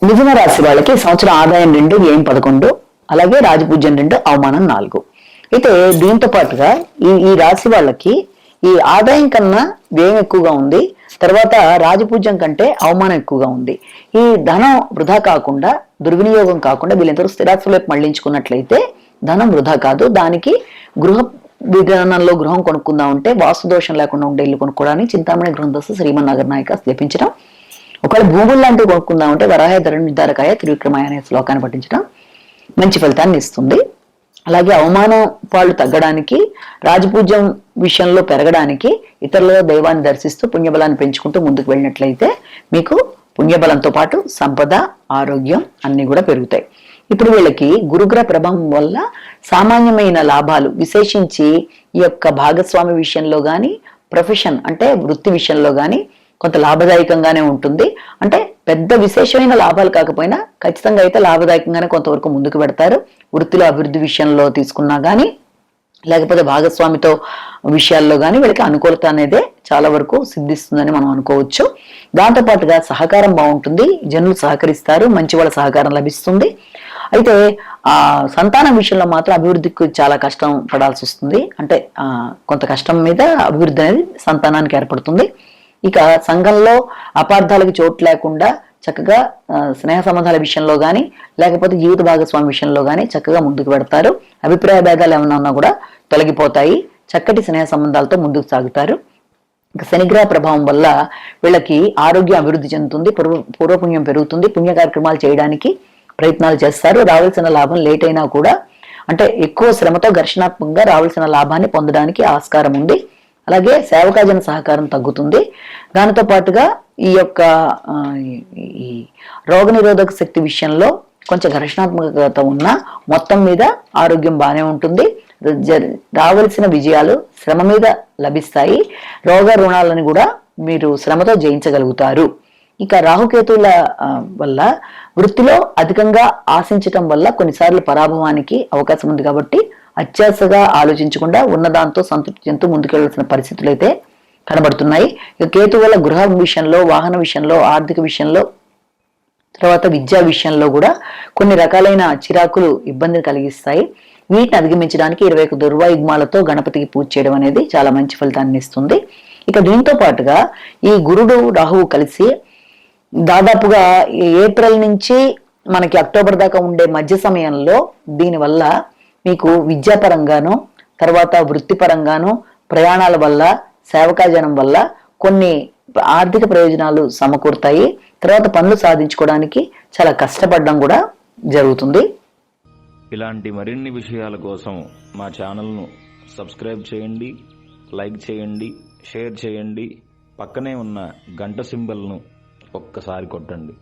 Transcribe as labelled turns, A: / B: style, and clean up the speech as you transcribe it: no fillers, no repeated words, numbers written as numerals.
A: మిథున రాశి వాళ్ళకి సంవత్సరం ఆదాయం 2, వ్యయం 11, అలాగే రాజపూజ్యం 2, అవమానం 4. అయితే దీంతో పాటుగా ఈ రాశి వాళ్ళకి ఈ ఆదాయం కన్నా వ్యయం ఎక్కువగా ఉంది, తర్వాత రాజపూజ్యం కంటే అవమానం ఎక్కువగా ఉంది. ఈ ధనం వృధా కాకుండా, దుర్వినియోగం కాకుండా వీళ్ళందరూ స్థిరాస్తుల వైపు మళ్లించుకున్నట్లయితే ధనం వృధా కాదు. దానికి గృహ విధానంలో గృహం కొనుక్కుందాం అంటే వాస్తు దోషం లేకుండా ఉండే ఇల్లు కొనుక్కోవడానికి చింతామణి గృహదస్సు శ్రీమన్నాగర్ నాయక జపించడం. ఒకవేళ భూములు లాంటివి కొనుక్కుందాం అంటే వరాహ ధర నిర్ధారకాయ త్రివిక్రమాయ అనే శ్లోకాన్ని పఠించడం మంచి ఫలితాన్ని ఇస్తుంది. అలాగే అవమానం వాళ్ళు తగ్గడానికి, రాజపూజ్యం విషయంలో పెరగడానికి ఇతరుల దైవాన్ని దర్శిస్తూ పుణ్యబలాన్ని పెంచుకుంటూ ముందుకు వెళ్ళినట్లయితే మీకు పుణ్యబలంతో పాటు సంపద, ఆరోగ్యం అన్ని కూడా పెరుగుతాయి. ఇప్పుడు వీళ్ళకి గురుగ్రహ ప్రభావం వల్ల సామాన్యమైన లాభాలు, విశేషించి ఈ యొక్క భాగస్వామి విషయంలో కానీ, ప్రొఫెషన్ అంటే వృత్తి విషయంలో కానీ కొంత లాభదాయకంగానే ఉంటుంది. అంటే పెద్ద విశేషమైన లాభాలు కాకపోయినా ఖచ్చితంగా అయితే లాభదాయకంగానే కొంతవరకు ముందుకు పెడతారు. వృత్తిలో అభివృద్ధి విషయంలో తీసుకున్నా కానీ, లేకపోతే భాగస్వామితో విషయాల్లో కానీ వీళ్ళకి అనుకూలత అనేదే చాలా వరకు సిద్ధిస్తుందని మనం అనుకోవచ్చు. దాంతోపాటుగా సహకారం బాగుంటుంది, జనులు సహకరిస్తారు, మంచి వాళ్ళ సహకారం లభిస్తుంది. అయితే సంతానం విషయంలో మాత్రం అభివృద్ధికి చాలా కష్టం పడాల్సి వస్తుంది. అంటే కొంత కష్టం మీద అభివృద్ధి అనేది సంతానానికి ఏర్పడుతుంది. ఇక సంఘంలో అపార్థాలకు చోటు లేకుండా చక్కగా స్నేహ సంబంధాల విషయంలో కానీ, లేకపోతే జీవిత భాగస్వామి విషయంలో కానీ చక్కగా ముందుకు పెడతారు. అభిప్రాయ భేదాలు ఏమన్నా ఉన్నా కూడా తొలగిపోతాయి. చక్కటి స్నేహ సంబంధాలతో ముందుకు సాగుతారు. ఇక శనిగ్రహ ప్రభావం వల్ల వీళ్ళకి ఆరోగ్యం అభివృద్ధి చెందుతుంది, పూర్వపుణ్యం పెరుగుతుంది. పుణ్య కార్యక్రమాలు చేయడానికి ప్రయత్నాలు చేస్తారు. రావాల్సిన లాభం లేట్ అయినా కూడా, అంటే ఎక్కువ శ్రమతో ఘర్షణాత్మకంగా రావాల్సిన లాభాన్ని పొందడానికి ఆస్కారం ఉంది. అలాగే సేవకాజన సహకారం తగ్గుతుంది. దానితో పాటుగా ఈ యొక్క ఈ రోగనిరోధక శక్తి విషయంలో కొంచెం ఘర్షణాత్మకత ఉన్నా మొత్తం మీద ఆరోగ్యం బాగానే ఉంటుంది. రావలసిన విజయాలు శ్రమ మీద లభిస్తాయి. రోగ రుణాలను కూడా మీరు శ్రమతో జయించగలుగుతారు. ఇక రాహుకేతువుల వల్ల వృత్తిలో అధికంగా ఆశించటం వల్ల కొన్నిసార్లు పరాభవానికి అవకాశం ఉంది. కాబట్టి అత్యాశగా ఆలోచించకుండా ఉన్నదాంతో సంతృప్తి చెందుతూ ముందుకెళ్లాల్సిన పరిస్థితులు అయితే కనబడుతున్నాయి. ఇక కేతు వల్ల గృహ విషయంలో, వాహన విషయంలో, ఆర్థిక విషయంలో, తర్వాత విద్యా విషయంలో కూడా కొన్ని రకాలైన చిరాకులు ఇబ్బందిని కలిగిస్తాయి. వీటిని అధిగమించడానికి 21 దుర్వాయుగ్మాలతో గణపతికి పూజ చేయడం అనేది చాలా మంచి ఫలితాన్ని ఇస్తుంది. ఇక దీంతో పాటుగా ఈ గురుడు రాహువు కలిసి దాదాపుగా ఏప్రిల్ నుంచి మనకి అక్టోబర్ దాకా ఉండే మధ్య సమయంలో దీనివల్ల మీకు విద్యాపరంగాను, తర్వాత వృత్తిపరంగాను, ప్రయాణాల వల్ల, సేవకాజనం వల్ల కొన్ని ఆర్థిక ప్రయోజనాలు సమకూరుతాయి. తర్వాత పనులు సాధించుకోవడానికి చాలా కష్టపడడం కూడా జరుగుతుంది.
B: ఇలాంటి మరిన్ని విషయాల కోసం మా ఛానల్ను సబ్స్క్రైబ్ చేయండి, లైక్ చేయండి, షేర్ చేయండి. పక్కనే ఉన్న గంట సింబల్ను ఒక్కసారి కొట్టండి.